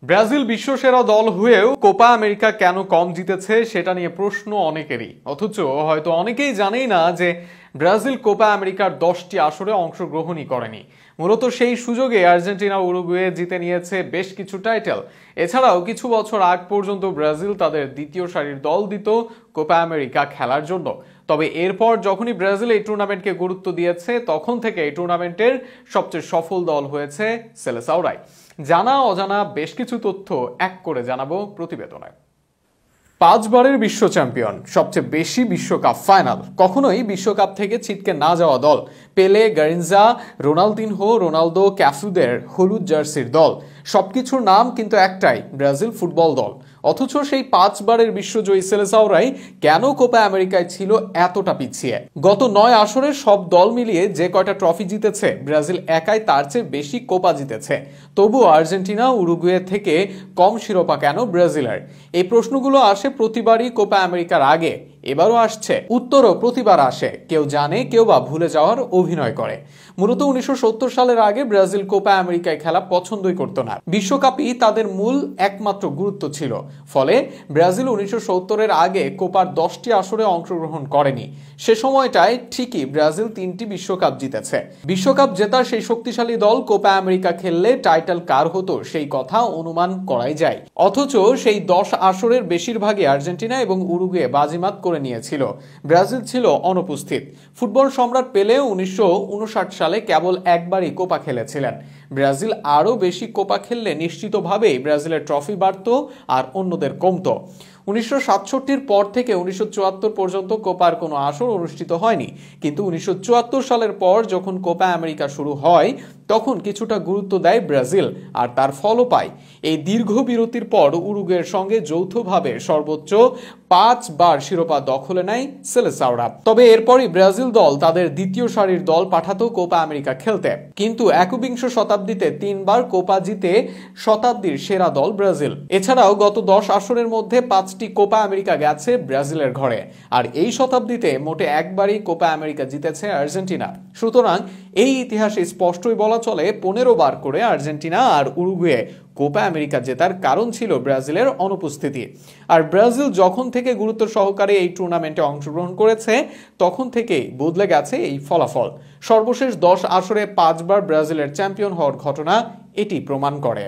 Brazil বিশ্বসেরা দল হয়েও Copa America কেন কম জিতেছে সেটা নিয়ে প্রশ্ন অনেকেরই। অথচ হয়তো অনেকেই জানেই না যে ব্রাজিল কোপা আমেরিকার 10টি আসরে অংশগ্রহণই করেনি। মূলত সেই সুযোগে আর্জেন্টিনা উরুগুয়ে জিতে নিয়েছে বেশ কিছু টাইটেল। এছাড়াও কিছু বছর আগ পর্যন্ত ব্রাজিল তাদের দ্বিতীয় সারির দল দিত কোপা আমেরিকা খেলার জন্য। তবে এরপর যখনই ব্রাজিল এই টুর্নামেন্টকে গুরুত্ব দিয়েছে তখন থেকে এই টুর্নামেন্টের সবচেয়ে সফল দল হয়েছে সেলেসাওরাই। জানা অজানা বেশ কিছু তথ্য এক করে জানাবো প্রতিবেদনে। 5 বারের বিশ্ব চ্যাম্পিয়ন, সবচেয়ে বেশি বিশ্বকাপ ফাইনাল, কখনোই বিশ্বকাপ থেকে ছিটকে না যাওয়া দল, পেলে, গারিনজা, রোনালদিনহো, রোনালদো, ক্যাফুদের হলুদ জার্সির দল, সবকিছুর নাম কিন্তু একটাই, ব্রাজিল ফুটবল দল। অথচ সেই 5 বারের বিশ্বজয়ী সেলেসাওরাই কেন কোপা আমেরিকায় ছিল এতটা পিছিয়ে? গত 9 আসরের সব দল মিলিয়ে যে কয়টা ট্রফি জিতেছে ব্রাজিল একাই তার চেয়ে বেশি কোপা জিতেছে। তবুও আর্জেন্টিনা উরুগুয়ে থেকে কম শিরোপা কেন ব্রাজিলের? এই প্রশ্নগুলো আসে প্রতিবারই কোপা আমেরিকার আগে, এবারও আসছে। উত্তরও প্রতিবার আসে, কেউ জানে কেউ বা ভুলে যাওয়ার অভিনয় করে। মূলত 1970 সালের আগে ব্রাজিল কোপা আমেরিকায় খেলা পছন্দই করত না। বিশ্বকাপই তাদের মূল একমাত্র গুরুত্ব ছিল। ফলে ব্রাজিল 1970-এর আগে কোপার 10টি আসরে অংশগ্রহণ করেনি। সে সময়টায় ঠিকই ব্রাজিল 3টি বিশ্বকাপ জিতেছে। বিশ্বকাপ জেতার সেই শক্তিশালী দল কোপা আমেরিকা খেললে টাইটেল কার হতো সেই কথা অনুমান করাই যায়। অথচ সেই 10 আসরের বেশিরভাগই আর্জেন্টিনা এবং উরুগুয়ে বাজিমাত করে নিয়েছিল। ব্রাজিল ছিল অনুপস্থিত। ফুটবল সম্রাট পেলে 1959 সালে কেবল একবারই কোপা খেলেছিলেন। ব্রাজিল আরও বেশি কোপা খেললে নিশ্চিতভাবেই ব্রাজিলের ট্রফি বাড়ত আর অন্যদের কমতো। 1967-র পর থেকে 1974 পর্যন্ত কোপার কোনো আসর অনুষ্ঠিত হয়নি। কিন্তু 1974 সালের পর যখন কোপা আমেরিকা শুরু হয় তখন কিছুটা গুরুত্ব দেয় ব্রাজিল, আর তার ফলও পায়। এই দীর্ঘ বিরতির পর উরুগুয়ের সঙ্গে যৌথভাবে সর্বোচ্চ 5 বার শিরোপা দখলে নেয় সেলেসাওরা। তবে এরপরই ব্রাজিল দল তাদের দ্বিতীয় সারির দল পাঠাতো কোপা আমেরিকা খেলতে। কিন্তু একবিংশ শতাব্দীতে 3 বার কোপা জিতে শতাব্দীর সেরা দল ব্রাজিল। এছাড়াও গত 10 আসরের মধ্যে 5টি কোপা আমেরিকা গেছে ব্রাজিলের ঘরে। আর এই শতাব্দীতে মোটে একবারই কোপা আমেরিকা জিতেছে আর্জেন্টিনা। সুতরাং এই ইতিহাসে স্পষ্টই বলা চলে 15 বার করে আর্জেন্টিনা আর উরুগুয়ে কোপা আমেরিকা জেতার কারণ ছিল ব্রাজিলের অনুপস্থিতি। আর ব্রাজিল যখন থেকে গুরুত্ব সহকারে এই টুর্নামেন্টে অংশগ্রহণ করেছে তখন থেকেই বদলে গেছে এই ফলাফল। সর্বশেষ 10 আসরে 5 বার ব্রাজিলের চ্যাম্পিয়ন হওয়ার ঘটনা এটি প্রমাণ করে।